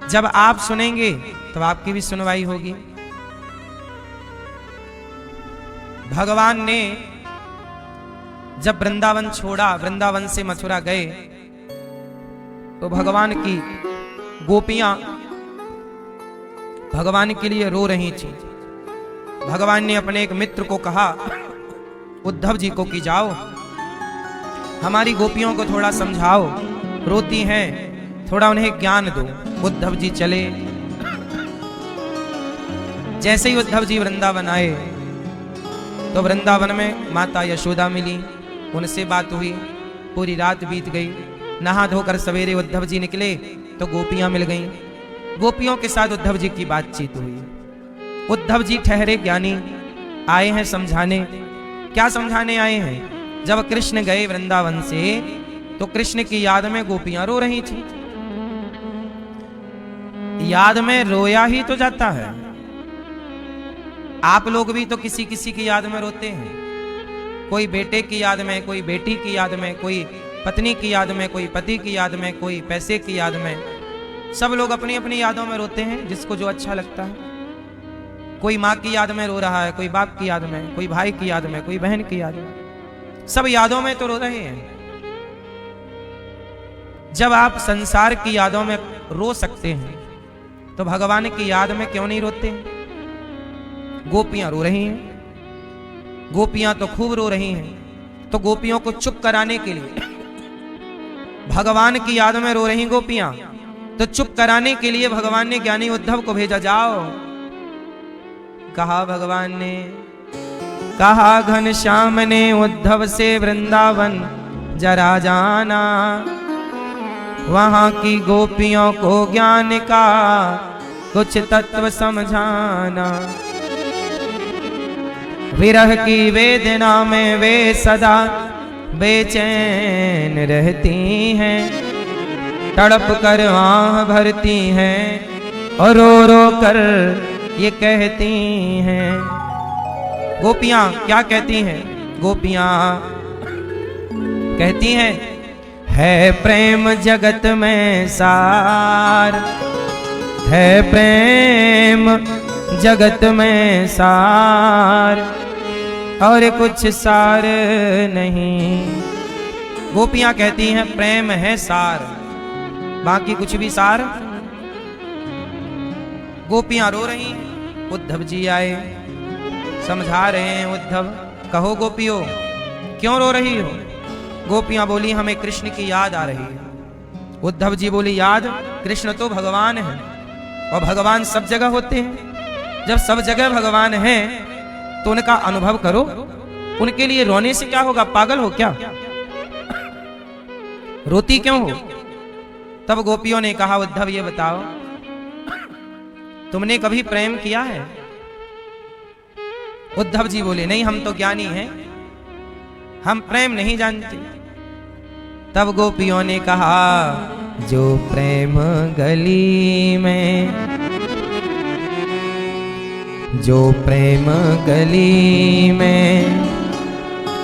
जब आप सुनेंगे तो आपकी भी सुनवाई होगी। भगवान ने जब वृंदावन छोड़ा, वृंदावन से मथुरा गए, तो भगवान की गोपियां भगवान के लिए रो रही थी। भगवान ने अपने एक मित्र को कहा उद्धव जी को कि जाओ हमारी गोपियों को थोड़ा समझाओ, रोती हैं, थोड़ा उन्हें ज्ञान दो। उद्धव जी चले। जैसे ही उद्धव जी वृंदावन आए तो वृंदावन में माता यशोदा मिली, उनसे बात हुई। पूरी रात बीत गई। नहा धोकर सवेरे उद्धव जी निकले तो गोपियां मिल गईं। गोपियों के साथ उद्धव जी की बातचीत हुई। उद्धव जी ठहरे ज्ञानी, आए हैं समझाने। क्या समझाने आए हैं? जब कृष्ण गए वृंदावन से तो कृष्ण की याद में गोपियां रो रही थी। याद में रोया ही तो जाता है। आप लोग भी तो किसी किसी की याद में रोते हैं। कोई बेटे की याद में, कोई बेटी की याद में, कोई पत्नी की याद में, कोई पति की याद में, कोई पैसे की याद में। सब लोग अपनी अपनी यादों में रोते हैं, जिसको जो अच्छा लगता है। कोई माँ की याद में रो रहा है, कोई बाप की याद में, कोई भाई की याद में, कोई बहन की याद में। सब यादों में तो रो रहे हैं। जब आप संसार की यादों में रो सकते हैं तो भगवान की याद में क्यों नहीं रोते? गोपियां रो रही हैं, गोपियां तो खूब रो रही हैं। तो गोपियों को चुप कराने के लिए, भगवान की याद में रो रही गोपियां, तो चुप कराने के लिए भगवान ने ज्ञानी उद्धव को भेजा। जाओ, कहा भगवान ने, कहा घनश्याम ने उद्धव से वृंदावन जरा जाना, वहां की गोपियों को ज्ञान का कुछ तत्व समझाना। विरह की वेदना में वे सदा बेचैन रहती हैं, तड़प कर आह भरती हैं और रो रो कर ये कहती हैं। गोपियां क्या कहती हैं? गोपियां कहती हैं, है प्रेम जगत में सार, है प्रेम जगत में सार, और कुछ सार नहीं। गोपियां कहती हैं प्रेम है सार, बाकी कुछ भी सार। गोपियां रो रही हैं। उद्धव जी आए, समझा रहे हैं। उद्धव, कहो गोपियों क्यों रो रही हो? गोपियां बोली हमें कृष्ण की याद आ रही है। उद्धव जी बोली याद? कृष्ण तो भगवान है और भगवान सब जगह होते हैं। जब सब जगह भगवान हैं तो उनका अनुभव करो। उनके लिए रोने से क्या होगा? पागल हो क्या? रोती क्यों हो? तब गोपियों ने कहा उद्धव ये बताओ, तुमने कभी प्रेम किया है? उद्धव जी बोले नहीं, हम तो ज्ञानी हैं, हम प्रेम नहीं जानते। तब गोपियों ने कहा जो प्रेम गली में, जो प्रेम गली में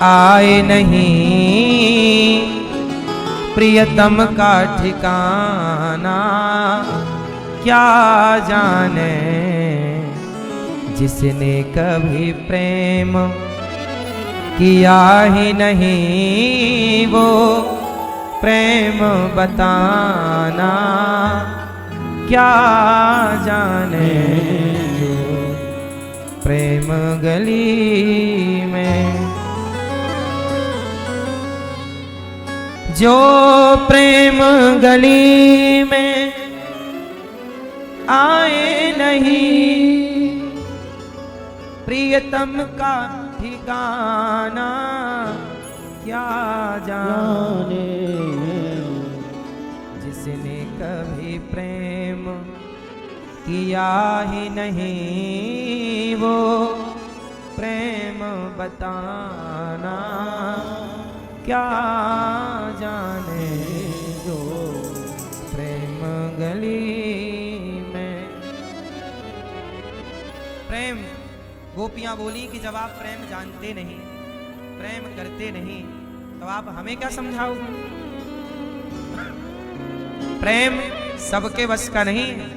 आए नहीं, प्रियतम का ठिकाना क्या जाने। जिसने कभी प्रेम किया ही नहीं वो प्रेम बताना क्या जाने। जो प्रेम गली में, जो प्रेम गली में आए नहीं, प्रियतम का ठिकाना क्या जाने। जिसने कभी प्रेम किया ही नहीं वो प्रेम बताना क्या जाने। जो प्रेम गली में। प्रेम, गोपियां बोली कि जब आप प्रेम जानते नहीं, प्रेम करते नहीं, तो आप हमें क्या समझाओगे? प्रेम सबके बस का नहीं है।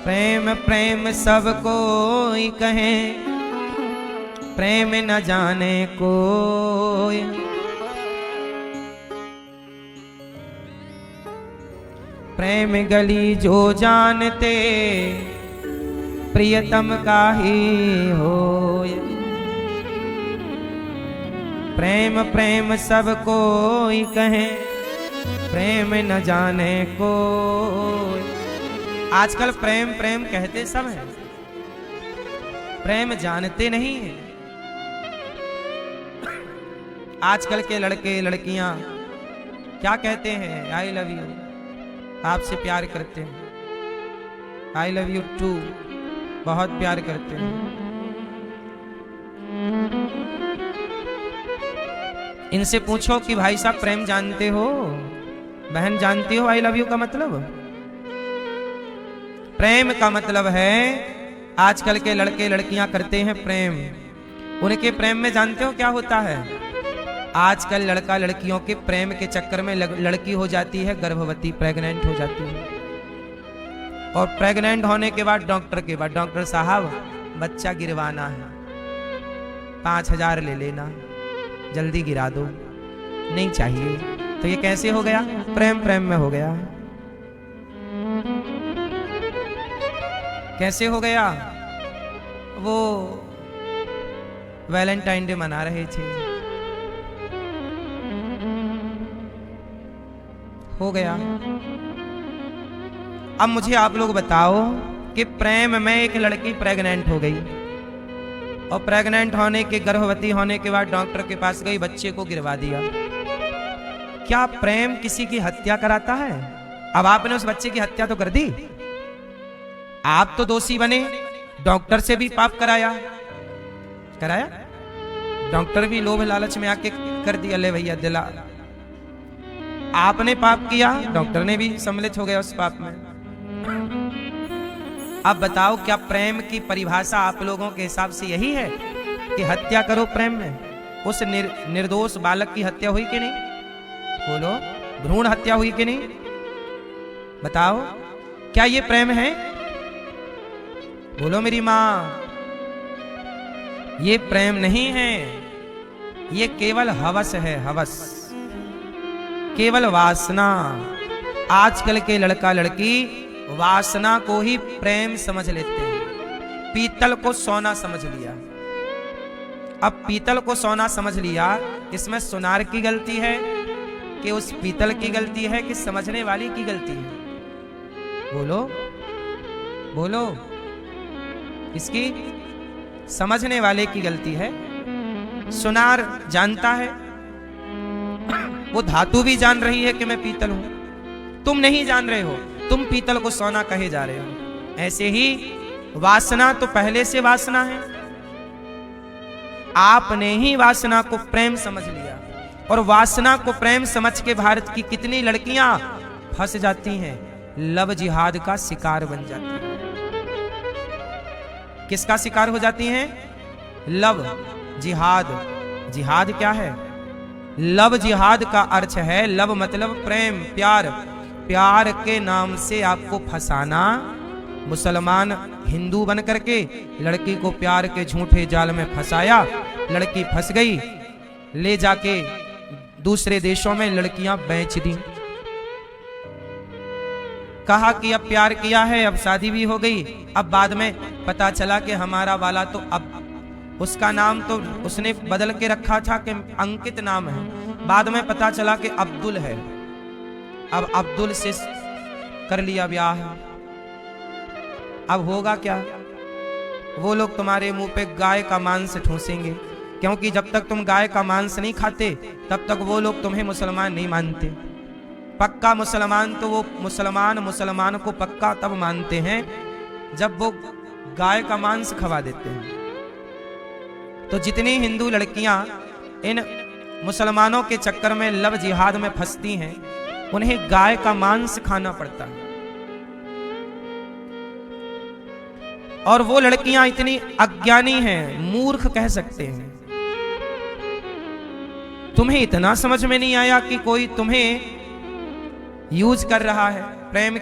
प्रेम प्रेम सब कोई कहे, प्रेम न जाने कोई। प्रेम गली जो जानते, प्रियतम का ही होय। प्रेम प्रेम सब कोई कहे, प्रेम न जाने कोई। आजकल प्रेम प्रेम कहते सब हैं, प्रेम जानते नहीं हैं। आजकल के लड़के लड़कियां क्या कहते हैं? आई लव यू, आपसे प्यार करते हैं। आई लव यू टू, बहुत प्यार करते हैं। इनसे पूछो कि भाई साहब प्रेम जानते हो? बहन जानती हो आई लव यू का मतलब? प्रेम का मतलब है आजकल के लड़के लड़कियां करते हैं प्रेम। उनके प्रेम में जानते हो क्या होता है? आजकल लड़का लड़कियों के प्रेम के चक्कर में लड़की हो जाती है गर्भवती, प्रेग्नेंट हो जाती है। और प्रेग्नेंट होने के बाद डॉक्टर साहब बच्चा गिरवाना है, 5,000 ले लेना, जल्दी गिरा दो, नहीं चाहिए। तो ये कैसे हो गया? प्रेम प्रेम में हो गया। कैसे हो गया? वो वैलेंटाइन डे मना रहे थे, हो गया। अब मुझे आप लोग बताओ कि प्रेम में एक लड़की प्रेग्नेंट हो गई और प्रेग्नेंट होने के, गर्भवती होने के बाद डॉक्टर के पास गई, बच्चे को गिरवा दिया। क्या प्रेम किसी की हत्या कराता है? अब आपने उस बच्चे की हत्या तो कर दी, आप तो दोषी बने, डॉक्टर से भी पाप कराया। डॉक्टर भी लोभ लालच में आके कर दिया, ले भैया दिला। आपने पाप किया, डॉक्टर ने भी सम्मिलित हो गया उस पाप में। अब बताओ क्या प्रेम की परिभाषा आप लोगों के हिसाब से यही है कि हत्या करो प्रेम में? उस निर्दोष बालक की हत्या हुई कि नहीं? बोलो, भ्रूण हत्या हुई कि नहीं? बताओ, क्या ये प्रेम है? बोलो मेरी मां, ये प्रेम नहीं है, ये केवल हवस है, हवस, केवल वासना। आजकल के लड़का लड़की वासना को ही प्रेम समझ लेते हैं। पीतल को सोना समझ लिया। अब पीतल को सोना समझ लिया, इसमें सुनार की गलती है कि उस पीतल की गलती है कि समझने वाली की गलती है? बोलो बोलो, इसकी समझने वाले की गलती है। सुनार जानता है, वो धातु भी जान रही है कि मैं पीतल हूं, तुम नहीं जान रहे हो, तुम पीतल को सोना कहे जा रहे हो। ऐसे ही वासना तो पहले से वासना है, आपने ही वासना को प्रेम समझ लिया। और वासना को प्रेम समझ के भारत की कितनी लड़कियां फंस जाती हैं, लव जिहाद का शिकार बन जाती हैं। किसका शिकार हो जाती हैं? लव जिहाद। जिहाद क्या है? लव जिहाद का अर्थ है, लव मतलब प्रेम, प्यार। प्यार के नाम से आपको फंसाना। मुसलमान हिंदू बन करके लड़की को प्यार के झूठे जाल में फंसाया, लड़की फंस गई, ले जाके दूसरे देशों में लड़कियां बेच दी। कहा कि अब प्यार किया है, अब शादी भी हो गई। अब बाद में पता चला कि हमारा वाला तो, अब उसका नाम तो उसने बदल के रखा था कि अंकित नाम है, बाद में पता चला कि अब्दुल है। अब अब्दुल से कर लिया ब्याह। अब होगा क्या? वो लोग तुम्हारे मुंह पे गाय का मांस ठूसेंगे, क्योंकि जब तक तुम गाय का मांस नहीं खाते तब तक वो लोग तुम्हें मुसलमान नहीं मानते। पक्का मुसलमान तो वो मुसलमान को पक्का तब मानते हैं जब वो गाय का मांस खवा देते हैं। तो जितनी हिंदू लड़कियां इन मुसलमानों के चक्कर में लव जिहाद में फंसती हैं, उन्हें गाय का मांस खाना पड़ता है। और वो लड़कियां इतनी अज्ञानी हैं, मूर्ख कह सकते हैं। तुम्हें इतना समझ में नहीं आया कि कोई तुम्हें यूज कर रहा है प्रेम